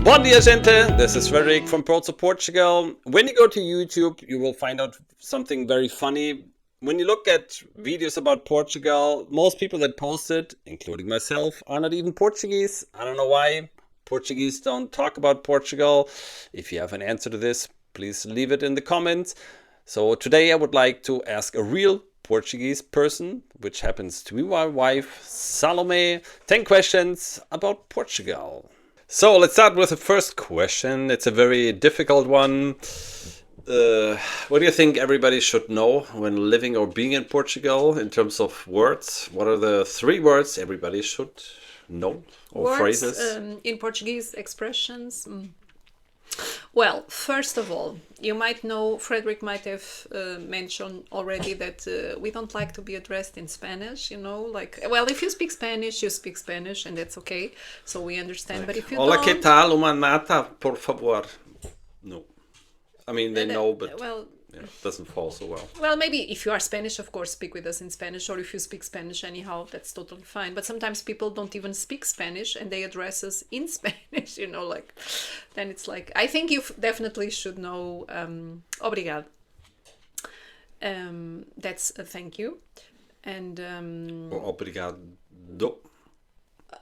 Bom dia, gente. This is Frederick from Portugal. When you go to YouTube, you will find out something very funny. When you look at videos about Portugal, most people that post it, including myself, are not even Portuguese. I don't know why. Portuguese don't talk about Portugal. If you have an answer to this, please leave it in the comments. So today I would like to ask a real Portuguese person, which happens to be my wife, Salome, 10 questions about Portugal. So let's start with the first question. It's a very difficult one. What do you think everybody should know when living or being in Portugal in terms of words? What are the 3 words everybody should know or Words, phrases? in Portuguese expressions. Well, first of all, you might know, Frederick might have mentioned already that we don't like to be addressed in Spanish, like, well, if you speak Spanish, you speak Spanish, and that's okay, so we understand, but if you Hola, don't... ¿qué tal? Uma nata, por favor. No. I mean, they know, but Well, yeah, it doesn't fall so well. Well, maybe if you are Spanish, of course, speak with us in Spanish, or if you speak Spanish anyhow, that's totally fine. But sometimes people don't even speak Spanish and they address us in Spanish, like, then it's like, I think you definitely should know obrigado. That's a thank you. And Or obrigado.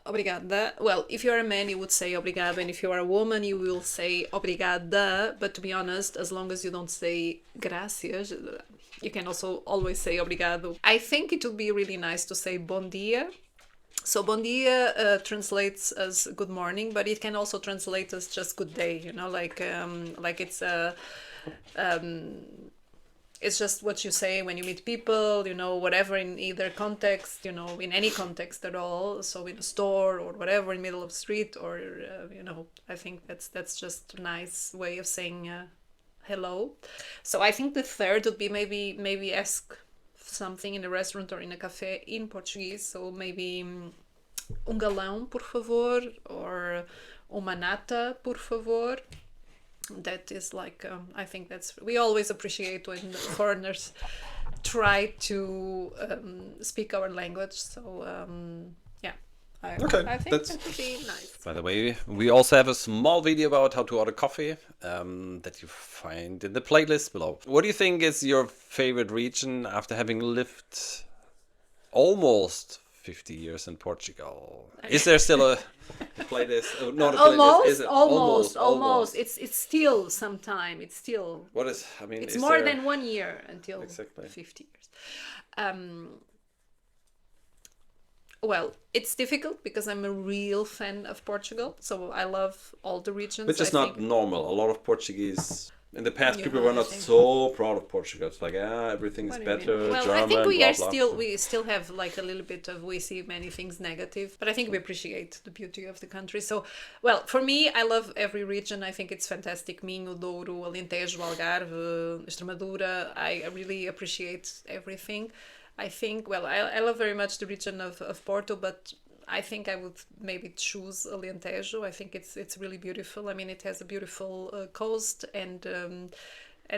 obrigada. Well, if you're a man, you would say obrigado, and if you are a woman, you will say obrigada. But to be honest, as long as you don't say gracias, you can also always say obrigado. I think it would be really nice to say bom dia. So bom dia translates as good morning, but it can also translate as just good day. Like it's just what you say when you meet people, whatever, in either context, in any context at all. So in a store or whatever, in the middle of the street, or, I think that's just a nice way of saying hello. So I think the third would be maybe ask something in a restaurant or in a cafe in Portuguese. So maybe galão, por favor, or uma nata, por favor. That is like, I think we always appreciate when foreigners try to speak our language. So yeah, I think that would be nice. By the way, we also have a small video about how to order coffee that you find in the playlist below. What do you think is your favorite region after having lived almost 50 years in Portugal? Is there still a playlist? Not a playlist. Is it? Almost. It's still some time. It's still. What is? I mean, it's is more there... than 1 year until exactly 50 years. Well, it's difficult because I'm a real fan of Portugal, so I love all the regions. Which is not normal. A lot of Portuguese. In the past, people were not so proud of Portugal. It's like, everything is better. Well, German, I think we blah, are blah. we still have like a little bit of, we see many things negative, but I think we appreciate the beauty of the country. So, well, for me, I love every region. I think it's fantastic. Minho, Douro, Alentejo, Algarve, Extremadura. I really appreciate everything. I think, well, I love very much the region of Porto, but I think I would maybe choose Alentejo. I think it's really beautiful. I mean, it has a beautiful coast, and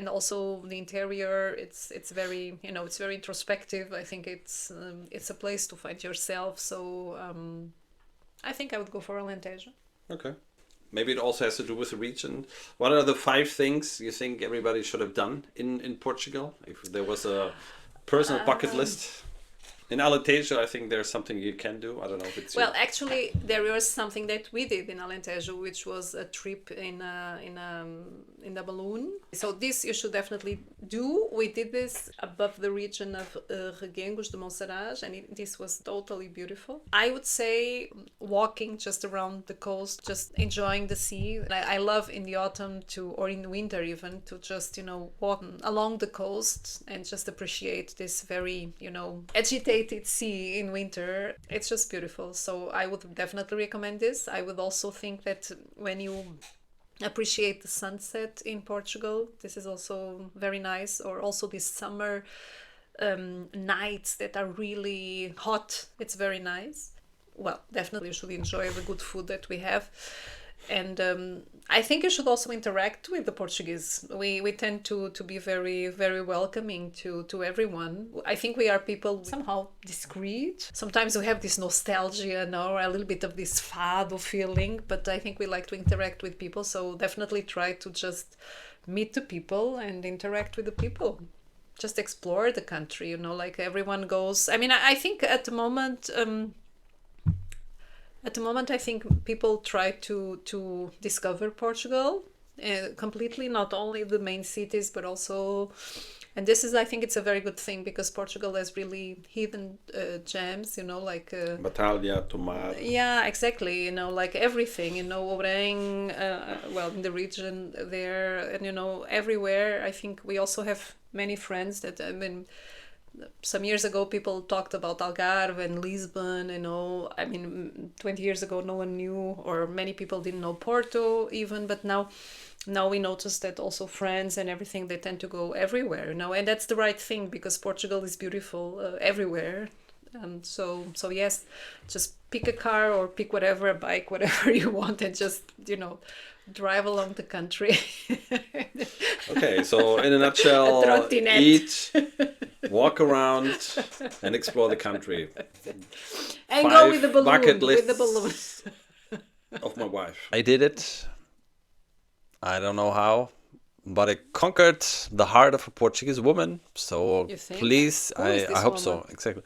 also the interior. It's very, it's very introspective. I think it's a place to find yourself. So I think I would go for Alentejo. Okay. Maybe it also has to do with the region. What are the 5 things you think everybody should have done in Portugal? If there was a personal bucket list. In Alentejo, I think there's something you can do. I don't know if it's... Well, actually, there was something that we did in Alentejo, which was a trip in a balloon. So this you should definitely do. We did this above the region of Reguengos de Monsaraz, and this was totally beautiful. I would say walking just around the coast, just enjoying the sea. I love in the autumn or in the winter even, to just, walk along the coast and just appreciate this very, agitated sea in winter. It's just beautiful. So I would definitely recommend this. I would also think that when you appreciate the sunset in Portugal, this is also very nice. Or also this summer nights that are really hot. It's very nice. Well, definitely you should enjoy the good food that we have. And I think you should also interact with the Portuguese. We tend to be very, very welcoming to everyone. I think we are people somehow discreet. Sometimes we have this nostalgia, no, a little bit of this fado feeling, but I think we like to interact with people. So definitely try to just meet the people and interact with the people. Just explore the country, like everyone goes. I mean, I think at the moment, I think people try to discover Portugal completely, not only the main cities, but also, and this is, I think it's a very good thing because Portugal has really hidden gems, like. Batalha, Tomar. Yeah, exactly. Like everything, Oreng, well, in the region there, and, everywhere. I think we also have many friends that, I mean, some years ago people talked about Algarve and Lisbon, I mean 20 years ago no one knew, or many people didn't know Porto even, but now we notice that also friends and everything, they tend to go everywhere, and that's the right thing because Portugal is beautiful everywhere. So yes, just pick a car or pick whatever, a bike, whatever you want, and just drive along the country. Okay, so in a nutshell, eat, walk around, and explore the country. And go with the balloon. Bucket With the balloon. of my wife. I did it. I don't know how, but I conquered the heart of a Portuguese woman. So please, I hope so. Exactly.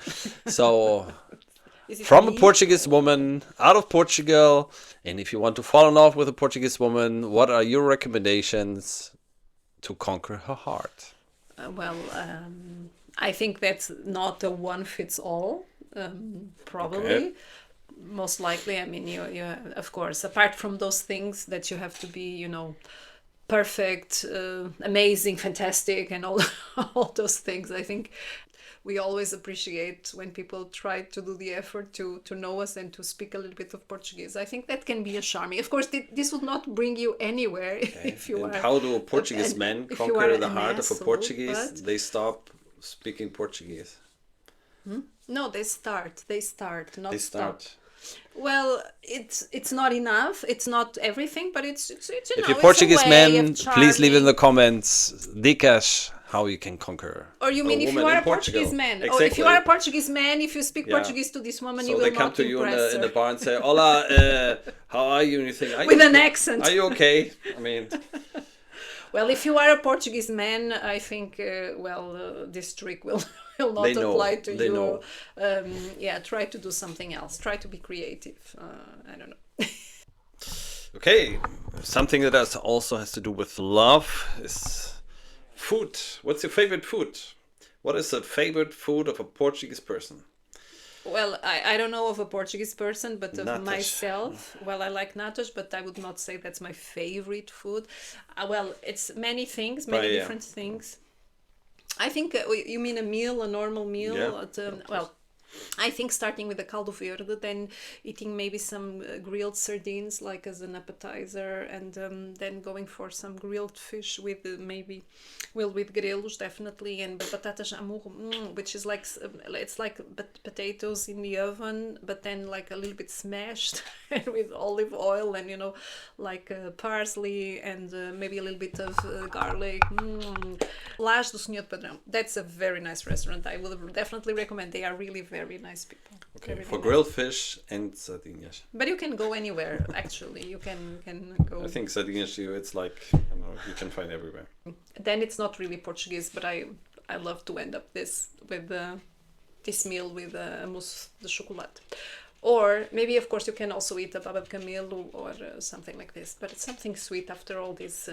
So from a Portuguese woman out of Portugal, and if you want to fall in love with a Portuguese woman, what are your recommendations to conquer her heart? I think that's not a one fits all. Probably. Okay. Most likely, I mean, you of course, apart from those things that you have to be, perfect, amazing, fantastic, and all those things. I think we always appreciate when people try to do the effort to know us and to speak a little bit of Portuguese. I think that can be a charming. Of course, this would not bring you anywhere if you are. How do Portuguese men conquer the heart of a Portuguese? They stop speaking Portuguese. No, they start, not stop. Well, it's not enough. It's not everything, but it's if you're Portuguese man, please leave in the comments dicas how you can conquer. Or you mean if you are a Portuguese man? Exactly. Or if you are a Portuguese man, if you speak Portuguese to this woman, you will not impress her. So they come to you in the bar and say, "Hola, how are you?" And you think, with an accent. Are you okay? I mean. Well, if you are a Portuguese man, I think, this trick will not apply to you. Know. Try to do something else. Try to be creative. I don't know. Okay, something that also has to do with love is food. What's your favorite food? What is the favorite food of a Portuguese person? Well, I don't know of a Portuguese person, but of myself. Well, I like natas, but I would not say that's my favorite food. Well, it's many things, many different things. I think you mean a meal, a normal meal. Yeah, I think starting with the caldo verde, then eating maybe some grilled sardines like as an appetizer, and then going for some grilled fish with with grelos definitely, and batatas amurro, which is like it's like potatoes in the oven, but then like a little bit smashed and with olive oil and like parsley and maybe a little bit of garlic. Laje do Senhor Padrão. That's a very nice restaurant. I would definitely recommend. They are really very nice people. Okay, very for nice. Grilled fish and sardinhas. But you can go anywhere, actually. You can go. I think sardinhas, it's like, you can find everywhere. Then it's not really Portuguese, but I love to end up this meal with a mousse de chocolate. Or maybe, of course, you can also eat a baba de camelo or something like this. But it's something sweet after all this.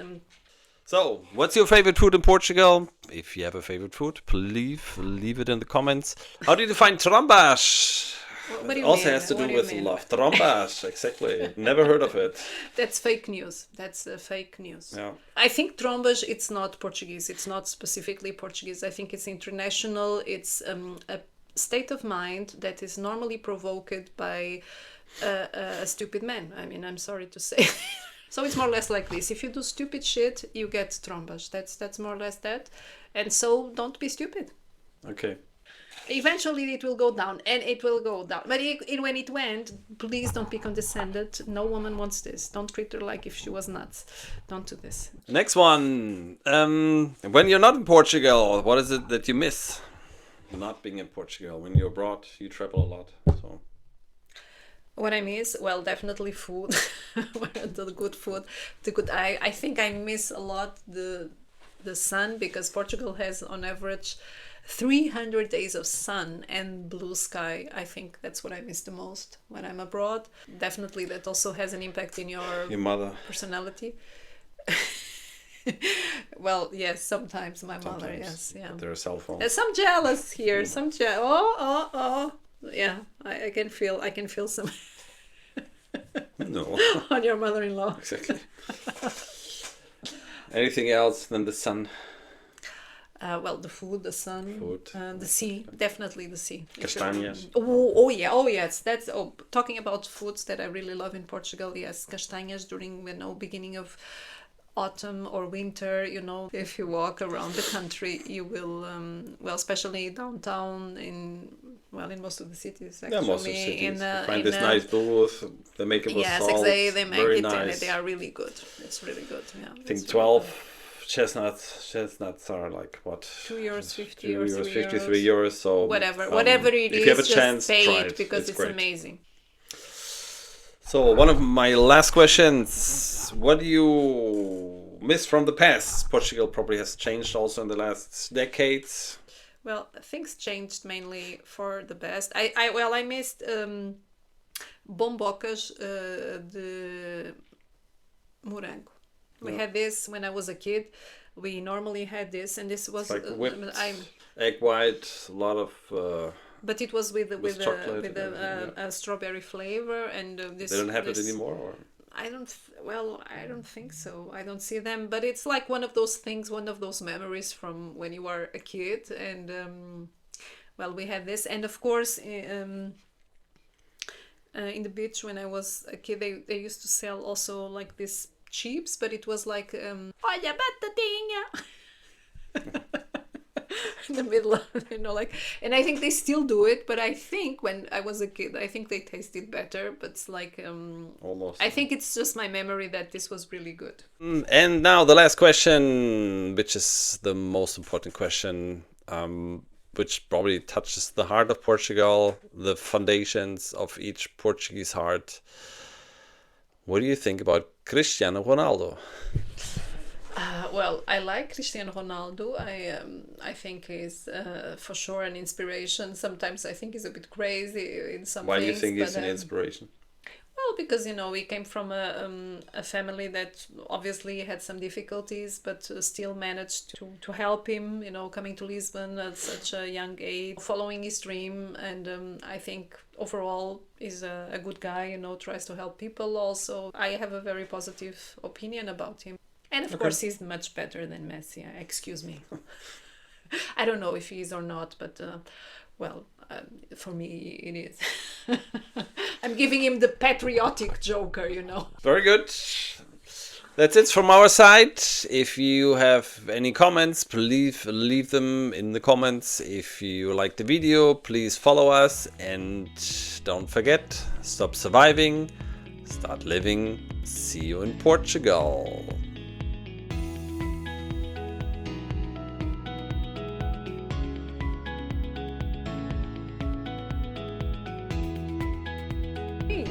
So, what's your favorite food in Portugal? If you have a favorite food, please leave it in the comments. How do you define trombas? What do you also mean? has to do with love. Trombas, exactly. Never heard of it. That's fake news. That's fake news. Yeah. I think trombas, it's not Portuguese. It's not specifically Portuguese. I think it's international. It's a state of mind that is normally provoked by a stupid man. I mean, I'm sorry to say. So it's more or less like this. If you do stupid shit, you get trombas. That's more or less that. And so don't be stupid. Okay. Eventually it will go down, and it will go down. But when it went, please don't be condescended. No woman wants this. Don't treat her like if she was nuts. Don't do this. Next one. When you're not in Portugal, what is it that you miss? Not being in Portugal. When you're abroad, you travel a lot. So What I miss, well, definitely food. The good food, the good. I think I miss a lot the sun, because Portugal has on average 300 days of sun and blue sky. I think that's what I miss the most when I'm abroad. Definitely that also has an impact in your mother. personality. Well, yes, sometimes my mother, yes, yeah. Their cell phone. There's some jealous here, oh. Yeah, I can feel some No. on your mother-in-law. Exactly. Anything else than the sun? Well, the food, the sun, Food. the sea, definitely the sea. Castanhas. Oh yes. Talking about foods that I really love in Portugal. Yes, castanhas during beginning of autumn or winter. If you walk around the country, you will especially downtown in most of the cities actually. Yeah, most of the cities. You find this nice booth. They make it with salt. Yes, they make very it, nice. and they are really good. It's really good. Yeah, I think 12 chestnuts are like what? €2.50 or €53. So whatever it is. if you have a just chance, pay try it, it because it's great. amazing. So one of my last questions: what do you miss from the past? Portugal probably has changed also in the last decades. Well, things changed mainly for the best. I missed bombocas de morango. We had this when I was a kid. We normally had this, and this was Like whipped egg white, a lot of. But it was with chocolate a strawberry flavor, and this. They don't have it anymore, or? I don't think so. I don't see them, but it's like one of those things, one of those memories from when you were a kid, and we had this, and of course, in the beach when I was a kid, they used to sell also like this chips, but it was like olha batatinha. In the middle of, and I think they still do it, but I think when I was a kid, I think they tasted better, but it's like Almost. I think it's just my memory that this was really good. And now the last question, which is the most important question, which probably touches the heart of Portugal, the foundations of each Portuguese heart. What do you think about Cristiano Ronaldo? Well, I like Cristiano Ronaldo. I think he's for sure an inspiration. Sometimes I think he's a bit crazy in some Why things. do you think he's an inspiration? Well, because we came from a family that obviously had some difficulties, but still managed to help him. Coming to Lisbon at such a young age, following his dream, and I think overall is a good guy. Tries to help people. Also, I have a very positive opinion about him. And of course, he's much better than Messi. Excuse me. I don't know if he is or not, but for me, it is. I'm giving him the patriotic joker, Very good. That's it from our side. If you have any comments, please leave them in the comments. If you like the video, please follow us. And don't forget, stop surviving, start living. See you in Portugal.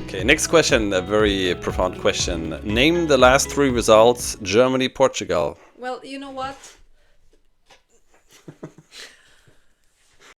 Okay, next question, a very profound question. Name the last 3 results, Germany, Portugal. Well, you know what?